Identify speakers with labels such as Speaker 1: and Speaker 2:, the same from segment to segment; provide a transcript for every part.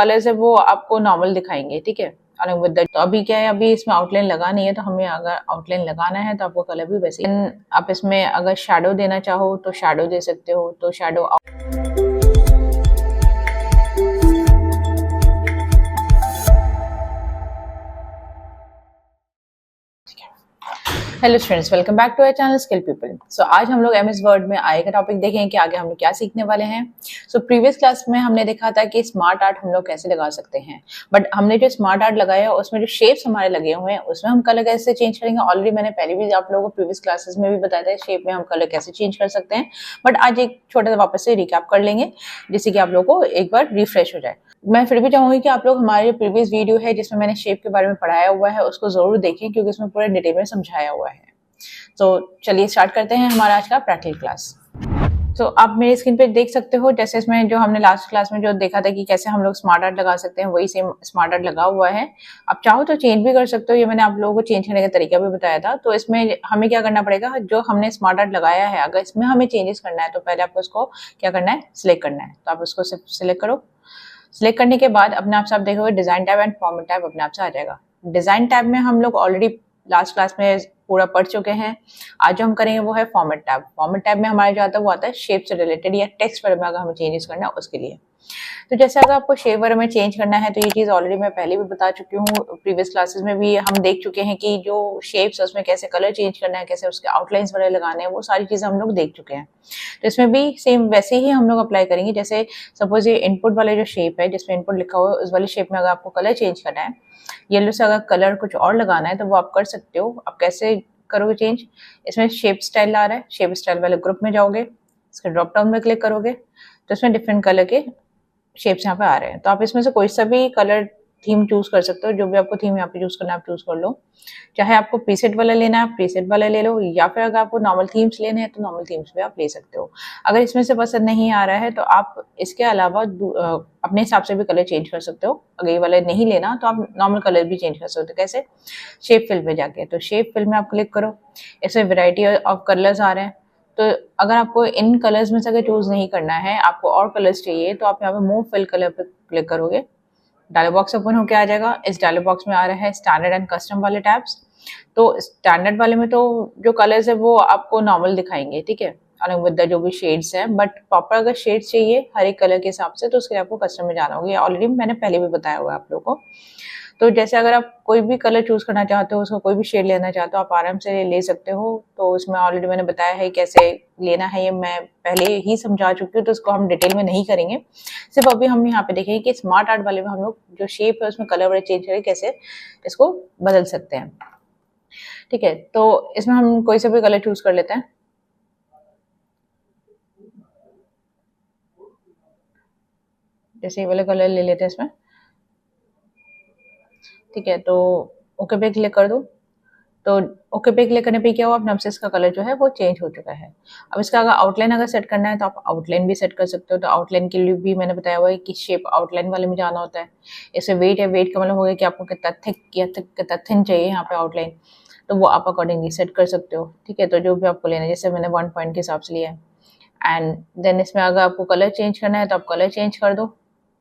Speaker 1: Colours है वो आपको नॉर्मल दिखाएंगे, ठीक है। तो अभी क्या है, अभी इसमें आउटलाइन लगा नहीं है, तो हमें अगर आउटलाइन लगाना है तो आपको कलर भी वैसे ही। आप इसमें अगर शैडो देना चाहो तो शैडो दे सकते हो, तो shadow. Hello students, welcome back to our channel skill people. So आज हम लोग एमएस वर्ड में आए का टॉपिक देखें कि आगे हम लोग क्या सीखने वाले हैं। सो प्रीवियस क्लास में हमने देखा था कि स्मार्ट आर्ट हम लोग कैसे लगा सकते हैं, बट हमने जो स्मार्ट आर्ट लगाया उसमें जो शेप्स हमारे लगे हुए हैं उसमें हम कलर कैसे चेंज करेंगे। ऑलरेडी मैंने पहले भी आप लोगों को प्रीवियस क्लासेस में भी बताया था शेप में हम कलर कैसे चेंज कर सकते हैं, बट आज एक छोटा सा वापस से रिकैप कर लेंगे जिससे कि आप लोगों को एक बार रिफ्रेश हो जाए। मैं फिर भी चाहूंगी कि आप लोग हमारे प्रीवियस वीडियो है जिसमें मैंने शेप के बारे में पढ़ाया हुआ है उसको जरूर देखें, क्योंकि उसमें पूरे डिटेल में समझाया हुआ है। तो चलिए स्टार्ट करते हैं हमारा आज का प्रैक्टिकल क्लास। तो आप मेरी स्क्रीन पे देख सकते हो, जैसे इसमें जो हमने लास्ट क्लास में जो देखा था कि कैसे हम लोग स्मार्ट आर्ट लगा सकते हैं, वही सेम स्मार्ट आर्ट लगा हुआ है। आप चाहो तो चेंज भी कर सकते हो, ये मैंने आप लोगों को चेंज करने का तरीका भी बताया था। तो इसमें हमें क्या करना पड़ेगा, जो हमने स्मार्ट आर्ट लगाया है अगर इसमें हमें चेंजेस करना है तो पहले आपको उसको क्या करना है, सिलेक्ट करना है। तो आप उसको सिलेक्ट करो। सिलेक्ट करने के बाद अपने आप से आप देखोगे design tab and format tab अपने आप से आ जाएगा। डिजाइन टैब में हम लोग ऑलरेडी लास्ट क्लास में पूरा पढ़ चुके हैं। आज जो हम करेंगे वो है फॉर्मेट टैब। फॉर्मेट टैब में हमारे जो आता है वो आता है शेप से रिलेटेड या टेक्स्ट पर में अगर हमें चेंजेस करना है उसके लिए। तो जैसे अगर आपको शेप वगैरह में चेंज करना है तो ये चीज ऑलरेडी मैं पहले भी बता चुकी हूँ, प्रीवियस क्लासेस में भी हम देख चुके हैं कि जो शेप्स है उसमें कैसे कलर चेंज करना है, कैसे उसके आउटलाइंस वगैरह लगाने हैं, वो सारी चीजें हम लोग देख चुके हैं। तो इसमें भी सेम वैसे ही हम लोग अप्लाई करेंगे। जैसे सपोज ये इनपुट वाले जो शेप है जिसमें इनपुट लिखा हुआ है उस वाले शेप में अगर आपको कलर चेंज करना है, येलो से अगर कलर कुछ और लगाना है तो वो आप कर सकते हो। आप कैसे करोगे चेंज, इसमें शेप स्टाइल आ रहा है, शेप स्टाइल वाले ग्रुप में जाओगे, इसके ड्रॉप डाउन में क्लिक करोगे तो इसमें डिफरेंट कलर के शेप्स यहाँ पे आ रहे हैं। तो आप इसमें से कोई सा भी कलर थीम चूज कर सकते हो, जो भी आपको थीम यहाँ पे चूज करना है आप चूज कर लो। चाहे आपको प्रीसेट वाला लेना है प्रीसेट वाला ले लो, या फिर अगर आपको नॉर्मल थीम्स लेने हैं तो नॉर्मल थीम्स भी आप ले सकते हो। अगर इसमें से पसंद नहीं आ रहा है तो आप इसके अलावा अपने हिसाब से भी कलर चेंज कर सकते हो। अगर ये वाला नहीं लेना तो आप नॉर्मल कलर भी चेंज कर सकते हो। कैसे, शेप फिल पे जाके, तो शेप फिल में आप क्लिक करो, इसमें वेराइटी ऑफ कलर्स आ रहे हैं। तो अगर आपको इन कलर्स में से अगर चूज नहीं करना है, आपको और कलर्स चाहिए, तो आप यहाँ पे मूव फिल कलर पे क्लिक करोगे, डायलॉग बॉक्स ओपन होकर आ जाएगा। इस डायलॉग बॉक्स में आ रहा है स्टैंडर्ड एंड कस्टम वाले टैब्स। तो स्टैंडर्ड वाले में तो जो कलर्स है वो आपको नॉर्मल दिखाएंगे, ठीक है, अलग विद जो भी शेड्स हैं। बट प्रॉपर अगर शेड्स चाहिए हर एक कलर के हिसाब से तो उसके लिए आपको कस्टम में जाना होगा। ऑलरेडी मैंने पहले भी बताया हुआ है आप लोगों को। तो जैसे अगर आप कोई भी कलर चूज करना चाहते हो, उसका कोई भी शेड लेना चाहते हो, आप आराम से ले सकते हो। तो इसमें ऑलरेडी मैंने बताया है कैसे लेना है, ये मैं पहले ही समझा चुकी हूँ, तो इसको हम डिटेल में नहीं करेंगे। सिर्फ अभी हम यहाँ पे देखेंगे कि स्मार्ट आर्ट वाले में हम लोग जो शेप है उसमें कलर वगैरह चेंज करके कैसे इसको बदल सकते हैं, ठीक है। तो इसमें हम कोई सा भी कलर चूज कर लेते हैं। जैसे ये वाले कलर ले लेते हैं इसमें, ठीक है। तो ओके पे क्लिक कर दो। तो ओके पे क्लिक करने पे क्या हुआ, अपने आप से इसका कलर जो है वो चेंज हो चुका है। अब इसका अगर आउटलाइन अगर सेट करना है तो आप आउटलाइन भी सेट कर सकते हो। तो आउटलाइन के लिए भी मैंने बताया हुआ है कि शेप आउटलाइन वाले में जाना होता है। इससे वेट है, वेट का मतलब हो गया कि आपको कितना थिक या थिक कितना थिन चाहिए यहाँ पे आउटलाइन, तो वो आप अकॉर्डिंगली सेट कर सकते हो, ठीक है। तो जो भी आपको लेना है, जैसे मैंने 1 पॉइंट के हिसाब से लिया है। एंड देन इसमें अगर आपको कलर चेंज करना है तो आप कलर चेंज कर दो,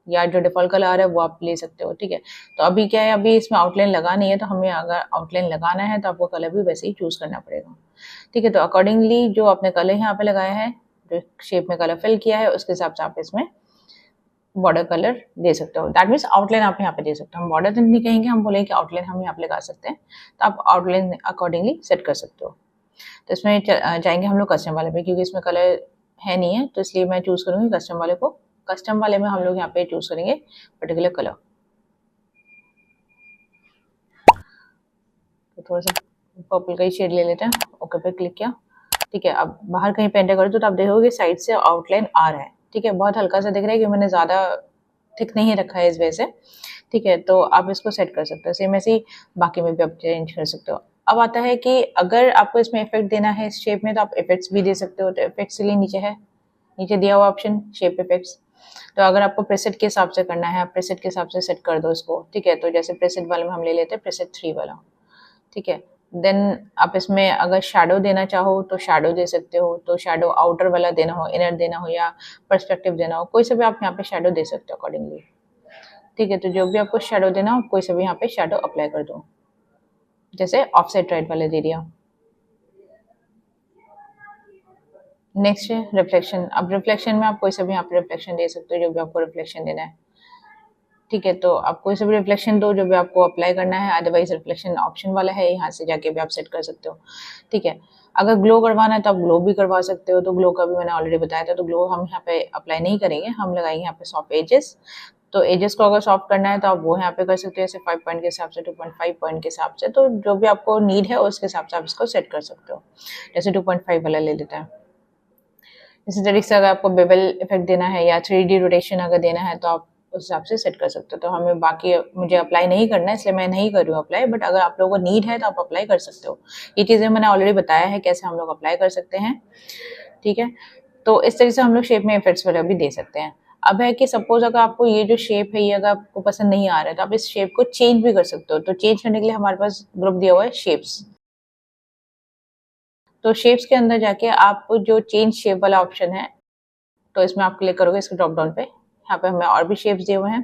Speaker 1: या जो डिफॉल्ट कलर आ रहा है वो आप ले सकते हो, ठीक है। तो अभी क्या है, अभी इसमें आउटलाइन लगा नहीं है, तो हमें अगर आउटलाइन लगाना है तो आपको कलर भी वैसे ही चूज करना पड़ेगा, ठीक है। तो अकॉर्डिंगली जो आपने कलर यहाँ पे लगाया है, जो शेप में कलर फिल किया है, उसके हिसाब से आप इसमें बॉर्डर कलर दे सकते हो। दैट मीन्स आउटलाइन आप यहाँ पे दे सकते हो। हम बॉर्डर तो नहीं कहेंगे, हम बोलेंगे कि आउटलाइन हम यहाँ पे लगा सकते हैं, तो आप आउटलाइन अकॉर्डिंगली सेट कर सकते हो। तो इसमें जाएंगे हम लोग कस्टम वाले पे, क्योंकि इसमें कलर है नहीं है, तो इसलिए मैं चूज करूंगी कस्टम वाले को। कस्टम वाले में हम लोग यहाँ पे चूज करेंगे पर्टिकुलर कलर। तो थोड़ा सा पर्पल का ही शेड ले लेते हैं, ओके पे क्लिक किया, ठीक है। अब बाहर कहीं पे एंटर करो तो आप देखोगे साइड से आउटलाइन आ रहा है, ठीक है। बहुत हल्का सा दिख रहा है कि मैंने ज्यादा थिक नहीं रखा है इस वजह से, ठीक है। तो आप इसको सेट कर सकते हो। सेम ऐसे ही बाकी में भी आप चेंज कर सकते हो। अब आता है कि अगर आपको इसमें इफेक्ट देना है इस शेप में, तो आप इफेक्ट्स भी दे सकते हो। तो इफेक्ट्स के लिए नीचे है, नीचे दिया हुआ ऑप्शन शेप इफेक्ट्स। तो अगर आपको प्रेसेट के हिसाब से करना है, आप प्रेसेट के हिसाब से सेट कर दो इसको, ठीक है। तो जैसे प्रेसेट वाले में हम ले लेते हैं प्रेसेट 3 वाला, ठीक है। देन आप इसमें अगर शैडो देना चाहो तो शैडो दे सकते हो। तो शैडो आउटर वाला देना हो, इनर देना हो, या पर्सपेक्टिव देना हो, कोई सा भी आप यहाँ पे शैडो दे सकते हो अकॉर्डिंगली, ठीक है, तो जो भी आपको शेडो देना हो कोई सा भी यहाँ पे शेडो अप्लाई कर दो, जैसे ऑफसेट राइट वाले दे दिया। नेक्स्ट है रिफ्लेक्शन। अब रिफ्लेक्शन में आप कोई सा भी यहाँ पे रिफ्लेक्शन दे सकते हो, जो भी आपको रिफ्लेक्शन देना है। ठीक है, तो आप कोई सा भी रिफ्लेक्शन दो जो भी आपको अप्लाई करना है, अदरवाइज रिफ्लेक्शन ऑप्शन वाला है, यहाँ से जाके भी आप सेट कर सकते हो। ठीक है, अगर ग्लो करवाना है तो आप ग्लो भी करवा सकते हो, तो ग्लो का भी मैंने ऑलरेडी बताया था, तो ग्लो हम यहाँ पे अप्लाई नहीं करेंगे, हम लगाएंगे यहाँ पे सॉफ्ट एजेस। तो एजेस को अगर सॉफ्ट करना है तो आप वो यहाँ पे कर सकते हो, जैसे 5 पॉइंट के हिसाब से, 2.5 पॉइंट के हिसाब से, तो जो भी आपको नीड है उसके हिसाब से आप इसको सेट कर सकते हो। जैसे 2.5 वाला ले लेते हैं। इसी तरीके से अगर आपको बेबल इफेक्ट देना है या 3D रोटेशन अगर देना है तो आप उस हिसाब से सेट कर सकते हो। तो हमें बाकी मुझे अप्लाई नहीं करना है, इसलिए मैं नहीं कर रही हूँ अप्लाई, बट अगर आप लोगों को नीड है तो आप अप्लाई कर सकते हो। ये चीज़ें मैंने ऑलरेडी बताया है कैसे हम लोग अप्लाई कर सकते हैं। ठीक है, तो इस तरीके से हम लोग शेप में इफेक्ट्स वगैरह भी दे सकते हैं। अब है कि सपोज अगर आपको ये जो शेप है ये अगर आपको पसंद नहीं आ रहा है तो आप इस शेप को चेंज भी कर सकते हो। तो चेंज करने के लिए हमारे पास ग्रुप दिया हुआ है शेप्स। तो शेप्स के अंदर जाके आप जो चेंज शेप वाला ऑप्शन है, तो इसमें आप क्लिक करोगे इसके ड्रॉप डाउन पे, यहाँ पे हमें और भी शेप्स दिए हुए हैं।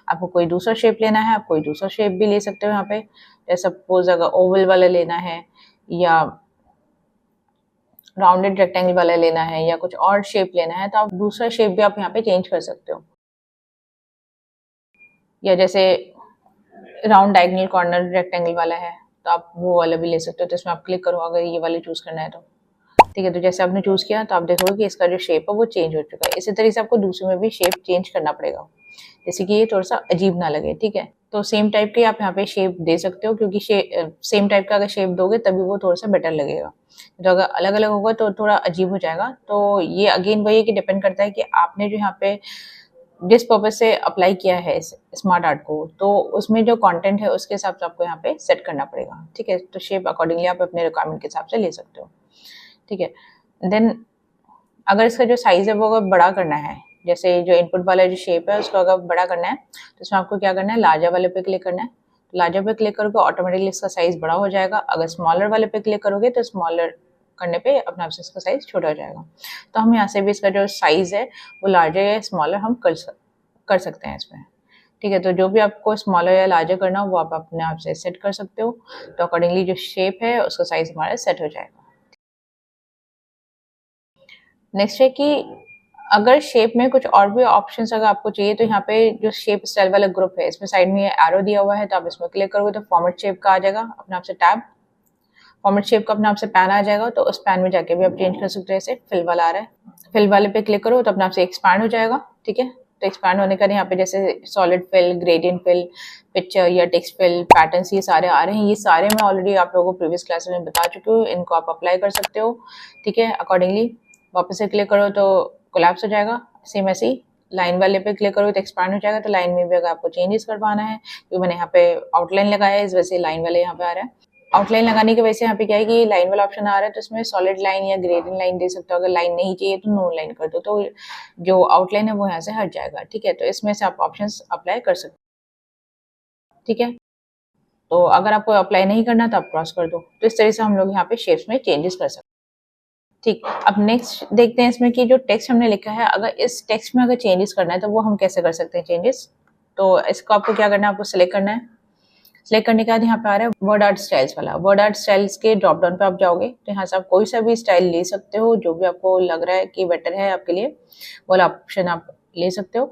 Speaker 1: आपको कोई दूसरा शेप लेना है आप कोई दूसरा शेप भी ले सकते हो यहाँ पे। जैसे सपोज अगर ओवल वाला लेना है या राउंडेड रेक्टेंगल वाला लेना है या कुछ और शेप लेना है तो आप दूसरा शेप भी आप यहाँ पे चेंज कर सकते हो। या जैसे राउंड डायगोनल कॉर्नर रेक्टेंगल वाला है तो आप वो वाला भी ले सकते हो। तो इसमें आप क्लिक करो अगर ये वाले चूज करना है तो। ठीक है, तो जैसे आपने चूज किया तो आप देखोगे कि इसका जो शेप है वो चेंज हो चुका है। इसी तरीके से आपको दूसरे में भी शेप चेंज करना पड़ेगा, जैसे कि ये थोड़ा सा अजीब ना लगे। ठीक है, तो सेम टाइप के आप यहाँ पे शेप दे सकते हो, क्योंकि सेम टाइप का अगर शेप दोगे तभी वो थोड़ा सा बेटर लगेगा। तो अगर अलग अलग होगा तो थोड़ा अजीब हो जाएगा। तो ये अगेन वही है कि डिपेंड करता है कि आपने जो यहाँ पे जिस पर्पज से अप्लाई किया है स्मार्ट आर्ट को, तो उसमें जो कंटेंट है उसके हिसाब से आपको यहाँ पे सेट करना पड़ेगा। ठीक है, तो शेप अकॉर्डिंगली आप अपने रिक्वायरमेंट के हिसाब से ले सकते हो। ठीक है, देन अगर इसका जो साइज है वो अगर बड़ा करना है, जैसे जो इनपुट वाला जो शेप है उसको अगर बड़ा करना है तो इसमें आपको क्या करना है, लार्जर वाले पे क्लिक करना है। लार्जर पे क्लिक करोगे ऑटोमेटिकली इसका साइज बड़ा हो जाएगा। अगर स्मॉलर वाले पे क्लिक करोगे तो स्मॉलर करने पे अपने आप से इसका साइज छोटा हो जाएगा। तो हम यहाँ से भी इसका जो साइज है वो लार्जर या स्मॉलर हम कर सकते हैं इसमें। ठीक है, तो जो भी आपको स्मॉलर या लार्जर करना हो वो आप अपने आप से सेट कर सकते हो। तो अकॉर्डिंगली जो शेप है उसका साइज हमारा सेट हो जाएगा। नेक्स्ट है कि अगर शेप में कुछ और भी ऑप्शंस अगर आपको चाहिए तो यहाँ पे जो शेप स्टाइल वाला ग्रुप है इसमें साइड में ये एरो दिया हुआ है, तो आप इसमें क्लिक करोगे तो फॉर्मेट शेप का आ जाएगा अपने आप से टैब। फॉर्मेट शेप का अपने आप से पैन आ जाएगा, तो उस पैन में जाके भी आप चेंज कर सकते हो। जैसे फिल वाला आ रहा है, फिल वाले पे क्लिक करो तो अपने आप से एक्सपैंड हो जाएगा। ठीक है, तो एक्सपैंड होने का यहाँ पे जैसे solid fill, gradient fill, picture या टेक्स्ट फिल, पैटर्न्स ये सारे आ रहे हैं। ये सारे मैं ऑलरेडी आप लोगों को प्रीवियस क्लास में बता चुकी हूँ, इनको आप अप्लाई कर सकते हो। ठीक है, अकॉर्डिंगली वापस से क्लिक करो तो कोलैप्स हो जाएगा। सेम ऐसे ही लाइन वाले पे क्लिक करो तो एक्सपैंड हो जाएगा। तो लाइन में भी अगर आपको चेंजेस करवाना है, क्योंकि मैंने यहाँ पे आउटलाइन लगाया है इस वजह से लाइन वाले यहाँ पे आ रहा है। आउटलाइन लगाने की वजह से यहाँ पे क्या है कि लाइन वाला ऑप्शन आ रहा है, तो इसमें सॉलिड लाइन या ग्रेडियंट लाइन दे सकते हो। अगर लाइन नहीं चाहिए तो नो लाइन कर दो, तो जो आउटलाइन है वो यहाँ से हट जाएगा। ठीक है, तो इसमें से आप ऑप्शन अप्लाई कर सकते हो। ठीक है, तो अगर आपको अप्लाई नहीं करना तो आप क्रॉस कर दो। तो इस तरह से हम लोग यहाँ पे शेप्स में चेंजेस कर सकते हैं। ठीक, अब नेक्स्ट देखते हैं इसमें कि जो टेक्स्ट हमने लिखा है, अगर इस टेक्स्ट में अगर चेंजेस करना है तो वो हम कैसे कर सकते हैं चेंजेस। तो इसको आपको क्या करना है, आपको सिलेक्ट करना है। सिलेक्ट करने के बाद यहाँ पे आ रहा है वर्ड आर्ट स्टाइल्स वाला। वर्ड आर्ट स्टाइल्स के ड्रॉप डाउन पे आप जाओगे तो यहाँ से आप कोई सा भी स्टाइल ले सकते हो, जो भी आपको लग रहा है कि बेटर है आपके लिए, वो ऑप्शन आप ले सकते हो।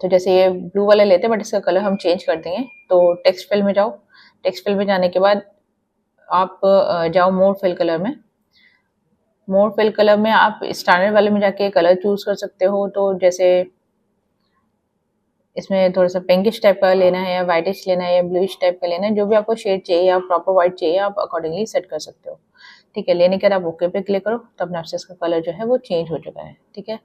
Speaker 1: तो जैसे ये ब्लू वाला लेते हैं बट इसका कलर हम चेंज कर देंगे। तो टेक्स्ट फिल में जाओ, टेक्स्ट फिल में जाने के बाद आप जाओ मोर फिल कलर में। मोर फिल कलर में आप स्टैंडर्ड वाले में जाके कलर चूज कर सकते हो। तो जैसे इसमें थोड़ा सा पिंकिश टाइप का लेना है या व्हाइटिश लेना है या ब्लूइश टाइप का लेना है, जो भी आपको शेड चाहिए या प्रॉपर व्हाइट चाहिए आप अकॉर्डिंगली सेट कर सकते हो। ठीक है, लेने के बाद आप ओके पे क्लिक करो तो अपने आप से इसका कलर जो है वो चेंज हो चुका है। ठीक है,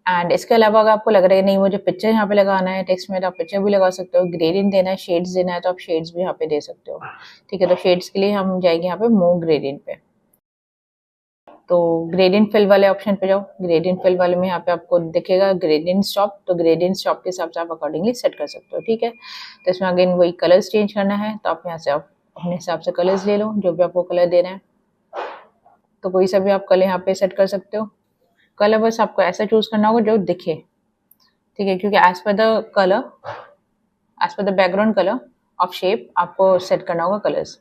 Speaker 1: एंड इसके अलावा अगर आपको लग रहा है नहीं मुझे पिक्चर यहाँ पे लगाना है टेक्स्ट में, तो आप पिक्चर भी लगा सकते हो। ग्रेडियंट देना है, शेड्स देना है तो आप शेड्स भी यहाँ पे दे सकते हो। ठीक है, तो शेड्स के लिए हम जाएंगे यहाँ पे मोर ग्रेडियंट पे। तो ग्रेडियंट फिल वाले ऑप्शन पे जाओ। ग्रेडियंट फिल वाले में यहाँ पे आपको दिखेगा ग्रेडियंट शॉप, तो ग्रेडियंट शॉप के हिसाब से आप अकॉर्डिंगली सेट कर सकते हो। ठीक है, तो इसमें अगेन वही कलर्स चेंज करना है, तो आप यहाँ से आप अपने हिसाब से कलर्स ले लो, जो भी आपको कलर देना है। तो कोई सा भी आप कलर यहाँ पे सेट कर सकते हो। कलर बस आपको ऐसा चूज करना होगा जो दिखे, ठीक है, क्योंकि as per the colour, as per the background colour of shape आपको सेट करना होगा कलर्स।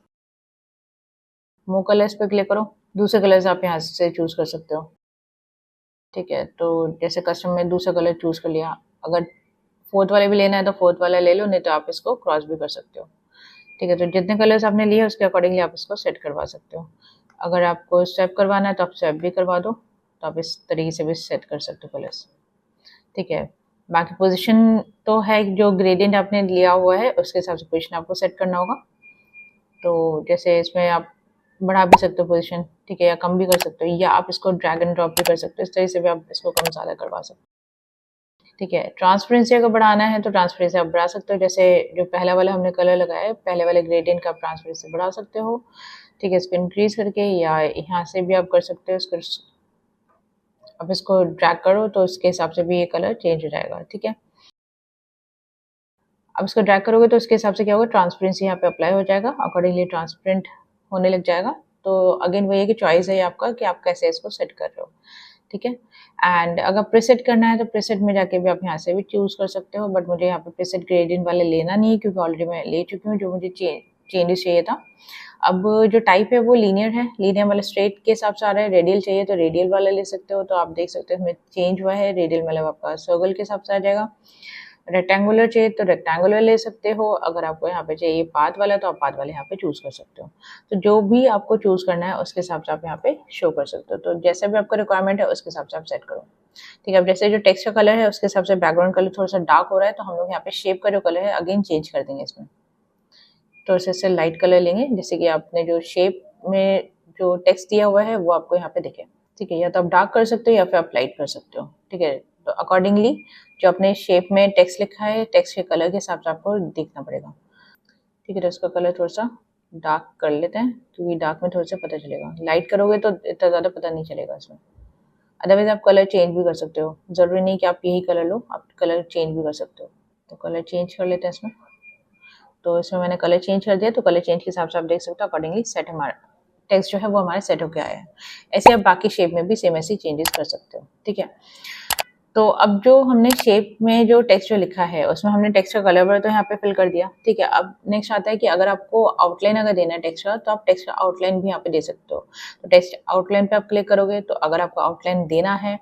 Speaker 1: मूव कलर्स पे क्लिक करो, दूसरे कलर्स आप यहाँ से चूज कर सकते हो। ठीक है, तो जैसे कस्टम में दूसरा कलर चूज कर लिया, अगर फोर्थ वाले भी लेना है तो फोर्थ वाला ले लो, नहीं तो आप इसको क्रॉस भी कर सकते हो। ठीक है, तो जितने कलर्स आपने लिए उसके अकॉर्डिंगली आप इसको सेट करवा सकते हो। अगर आपको स्वैप करवाना है तो आप स्वैप भी करवा दो, तो आप इस तरीके से भी सेट कर सकते हो कलर्स। ठीक है, बाकी पोजीशन तो है, जो ग्रेडियंट आपने लिया हुआ है उसके हिसाब से पोजीशन आपको सेट करना होगा। तो जैसे इसमें आप बढ़ा भी सकते हो पोजीशन, ठीक है, या कम भी कर सकते हो, या आप इसको ड्रैग एंड ड्रॉप भी कर सकते हो, इस तरीके से भी आप इसको कम ज़्यादा करवा सकते हो। ठीक है, ट्रांसपेरेंसी अगर बढ़ाना है तो ट्रांसपेरेंसी आप बढ़ा सकते हो, जैसे जो पहला वाला हमने कलर लगाया है, पहले वाले ग्रेडियंट का आप ट्रांसपेरेंसी बढ़ा सकते हो। ठीक है, इसको इंक्रीज करके, या यहाँ से भी आप कर सकते हो, इसको अब इसको ड्रैग करो तो इसके हिसाब से भी ये कलर चेंज हो जाएगा। ठीक है, अब इसको ड्रैग करोगे तो इसके हिसाब से क्या होगा, ट्रांसपेरेंसी यहाँ पे अप्लाई हो जाएगा, अकॉर्डिंगली ट्रांसपेरेंट होने लग जाएगा। तो अगेन वही है कि चॉइस है आपका कि आप कैसे इसको सेट कर रहे हो। ठीक है, एंड अगर प्रीसेट करना है तो प्रीसेट में जाके भी आप यहाँ से भी चूज कर सकते हो, बट मुझे यहाँ पे प्रीसेट ग्रेडियंट वाले लेना नहीं है, क्योंकि ऑलरेडी मैं ले चुकी हूँ जो मुझे चेंजेस चाहिए था। अब जो टाइप है वो लीनियर है, लीनियर वाला स्ट्रेट के हिसाब से आ रहा है। रेडियल चाहिए तो रेडियल वाला ले सकते हो, तो आप देख सकते हो इसमें चेंज हुआ है, रेडियल मतलब आपका सर्कल के हिसाब से आ जाएगा। रेक्टेंगुलर चाहिए तो रेक्टेंगुलर ले सकते हो, अगर आपको यहाँ पे चाहिए पाथ वाला तो आप पाथ वाले यहाँ पे चूज कर सकते हो। तो जो भी आपको चूज करना है उसके हिसाब से आप यहाँ पे शो कर सकते हो, तो जैसा भी आपका रिक्वायरमेंट है उसके हिसाब से आप सेट करो। ठीक है, अब जैसे जो टेक्स्ट का कलर है उसके हिसाब से बैकग्राउंड कलर थोड़ा सा डार्क हो रहा है, तो हम लोग यहाँ पे शेप का जो कलर है अगेन चेंज कर देंगे इसमें, तो इससे लाइट कलर लेंगे, जैसे कि आपने जो शेप में जो टेक्स्ट दिया हुआ है वो आपको यहाँ पे दिखे। ठीक है, या तो आप डार्क कर सकते हो या फिर आप लाइट कर सकते हो। ठीक है, तो अकॉर्डिंगली जो अपने शेप में टेक्स्ट लिखा है, टेक्स्ट के कलर के हिसाब से आपको देखना पड़ेगा। ठीक है, तो इसका कलर थोड़ा सा डार्क कर लेते हैं, क्योंकि डार्क में थोड़ा सा पता चलेगा, लाइट करोगे तो इतना ज़्यादा पता नहीं चलेगा इसमें। अदरवाइज आप कलर चेंज भी कर सकते हो, ज़रूरी नहीं कि आप यही कलर लो, आप कलर चेंज भी कर सकते हो। तो कलर चेंज कर लेते हैं इसमें, तो इसमें मैंने कलर चेंज कर दिया, तो कलर चेंज के हिसाब से आप देख सकते हो अकॉर्डिंगली सेट हमारा टेक्स्ट जो है वो हमारे सेट होकर आया है। ऐसे आप बाकी शेप में भी सेम ऐसे चेंजेस कर सकते हो। ठीक है, तो अब जो हमने शेप में जो टेक्स्ट जो लिखा है उसमें हमने टेक्स्ट का कलर तो यहाँ पे फिल कर दिया। ठीक है, अब नेक्स्ट आता है कि अगर आपको आउटलाइन अगर देना है टेक्स्ट का, तो आप टेक्स्ट का आउटलाइन भी यहाँ पे दे सकते हो। तो टेक्स्ट आउटलाइन पे आप क्लिक करोगे, तो अगर आपको आउटलाइन देना है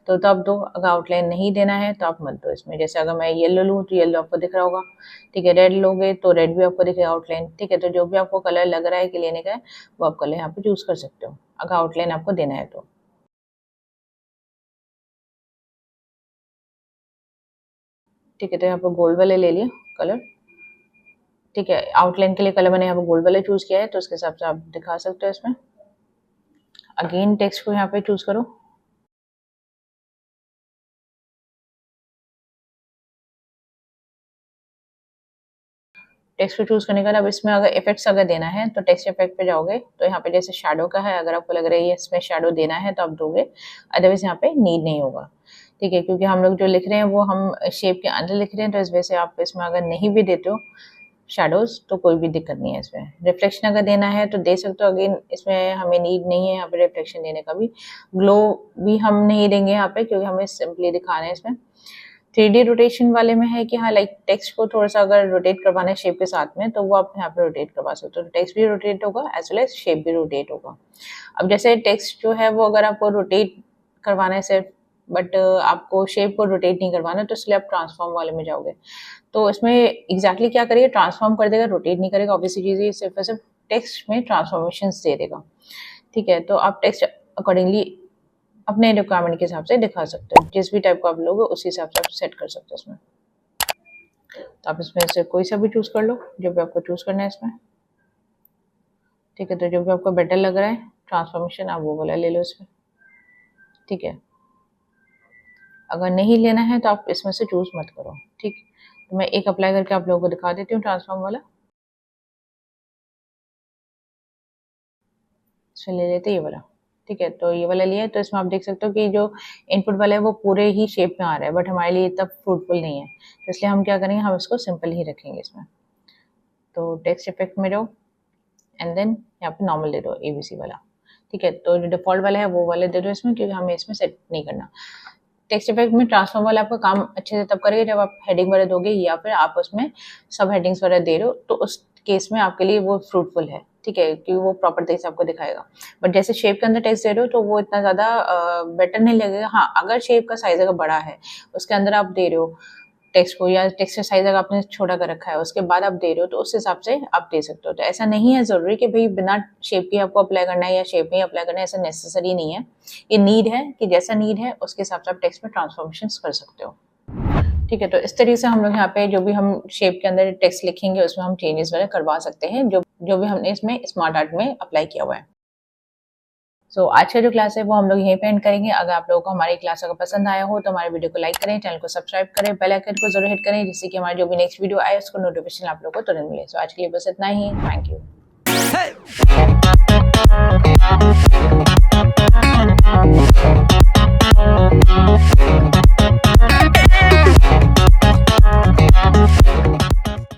Speaker 1: तो आप दो, अगर आउटलाइन नहीं देना है तो आप मत दो इसमें। जैसे अगर मैं येलो लूँ तो येलो आपको दिख रहा होगा। ठीक है, रेड लोगे तो रेड भी आपको दिखेगा आउटलाइन। ठीक है, तो जो भी आपको कलर लग रहा है कि लेने का है वो आप कलर यहाँ पे चूज कर सकते हो, अगर आउटलाइन आपको देना है तो। ठीक है, तो यहाँ पर गोल्ड वाले ले लिया कलर। ठीक है, आउटलाइन के लिए कलर मैंने यहाँ पर गोल्ड वाले चूज किया है, तो उसके हिसाब से आप दिखा सकते हो इसमें। अगेन टेक्स्ट को यहाँ पे चूज करो। टेक्स्ट को चूज करने के बाद अब इसमें अगर इफेक्ट्स अगर देना है तो टेक्स्ट इफेक्ट पे जाओगे, तो यहाँ पे जैसे शैडो का है, अगर आपको लग रहा है इसमें शैडो देना है तो आप दोगे, अदरवाइज यहाँ पे नीड नहीं होगा। ठीक है, क्योंकि हम लोग जो लिख रहे हैं वो हम शेप के अंदर लिख रहे हैं, तो इस वजह से आप इसमें अगर नहीं भी देते हो शैडोज तो कोई भी दिक्कत नहीं है इसमें। रिफ्लेक्शन अगर देना है तो दे सकते हो, अगेन इसमें हमें नीड नहीं है यहाँ पे रिफ्लेक्शन देने का भी। ग्लो भी हम नहीं देंगे यहाँ पे, क्योंकि हमें सिंपली दिखाना है इसमें। 3D रोटेशन वाले में है कि हाँ, लाइक टेक्स्ट को थोड़ा सा अगर रोटेट करवाना है शेप के साथ में, तो वो आप यहाँ पे रोटेट करवा सकते हो, तो टेक्स्ट भी रोटेट होगा एज वेल एज शेप भी रोटेट होगा। अब जैसे टेक्स्ट जो है वो अगर आपको रोटेट करवाना है सिर्फ, बट आपको शेप को रोटेट नहीं करवाना, तो इसलिए आप ट्रांसफॉर्म वाले में जाओगे। तो इसमें एग्जैक्टली क्या करेगा, ट्रांसफॉर्म कर देगा, रोटेट नहीं करेगा, ऑब्वियसली चीज़ है, सिर्फ और सिर्फ टेक्स्ट में ट्रांसफॉर्मेशन दे देगा। ठीक है, तो आप टेक्स्ट अकॉर्डिंगली अपने रिक्वायरमेंट के हिसाब से दिखा सकते हो, जिस भी टाइप का आप लोगे उसी हिसाब से आप सेट कर सकते हो इसमें। तो आप इसमें से कोई सा भी चूज कर लो, जो भी आपको चूज करना है इसमें। ठीक है, तो जो भी आपको बेटर लग रहा है ट्रांसफॉर्मेशन, आप वो वाला ले लो इसमें। ठीक है, अगर नहीं लेना है तो आप इसमें से चूज मत करो। ठीक, तो मैं एक अप्लाई करके आप लोगों को दिखा देती हूँ ट्रांसफॉर्म वाला। इसमें ले लेते ये वाला। ठीक है, तो ये वाला लिया है, तो इसमें आप देख सकते हो कि जो इनपुट वाला है वो पूरे ही शेप में आ रहा है, बट हमारे लिए इतना फ्रूटफुल नहीं है, तो इसलिए हम क्या करेंगे, हम इसको सिंपल ही रखेंगे इसमें। तो टेक्स्ट इफेक्ट में जाओ एंड देन यहाँ पे नॉर्मल दे दो ABC वाला। ठीक है, तो जो डिफॉल्ट वाला है वो वाले दे दो इसमें, क्योंकि हमें इसमें सेट नहीं करना। टेक्स्ट इफेक्ट में ट्रांसफॉर्म वाला आपका काम अच्छे से तब करेगा जब आप हेडिंग वगैरह दोगे या फिर आप उसमें सब हेडिंग्स वगैरह दे रहे हो, तो उस केस में आपके लिए वो फ्रूटफुल है, ठीक है, क्योंकि वो प्रॉपर तरीके से आपको दिखाएगा। बट जैसे शेप के अंदर टेक्स्ट दे रहे हो तो वो इतना ज़्यादा बेटर नहीं लगेगा। हाँ, अगर शेप का साइज अगर बड़ा है, उसके अंदर आप दे रहे हो टेक्स्ट को, या टेक्स्ट का साइज अगर आपने छोटा कर रखा है उसके बाद आप दे रहे हो, तो उस हिसाब से आप दे सकते हो। तो ऐसा नहीं है ज़रूरी कि भाई बिना शेप के आपको अप्लाई करना है या शेप में अप्लाई करना है, ऐसा नेसेसरी नहीं है। ये नीड है कि जैसा नीड है उसके हिसाब से आप टेक्स्ट में ट्रांसफॉर्मेशन कर सकते हो, ठीक है। तो इस तरीके से हम लोग यहाँ पे जो भी हम शेप के अंदर टेक्स्ट लिखेंगे उसमें हम चेंजेस वगैरह करवा सकते हैं, जो भी हमने इसमें स्मार्ट आर्ट में अप्लाई किया हुआ है। सो आज का जो क्लास है वो हम लोग यहीं पे एंड करेंगे। अगर आप लोगों को हमारी क्लास अगर पसंद आया हो तो हमारे वीडियो को लाइक करें, चैनल को सब्सक्राइब करें, बेल आइकन को जरूर हिट करें, जिससे कि हमारी जो भी नेक्स्ट वीडियो आए उसको नोटिफिकेशन आप लोगों को तुरंत मिले। सो आज के लिए बस इतना ही, थैंक यू।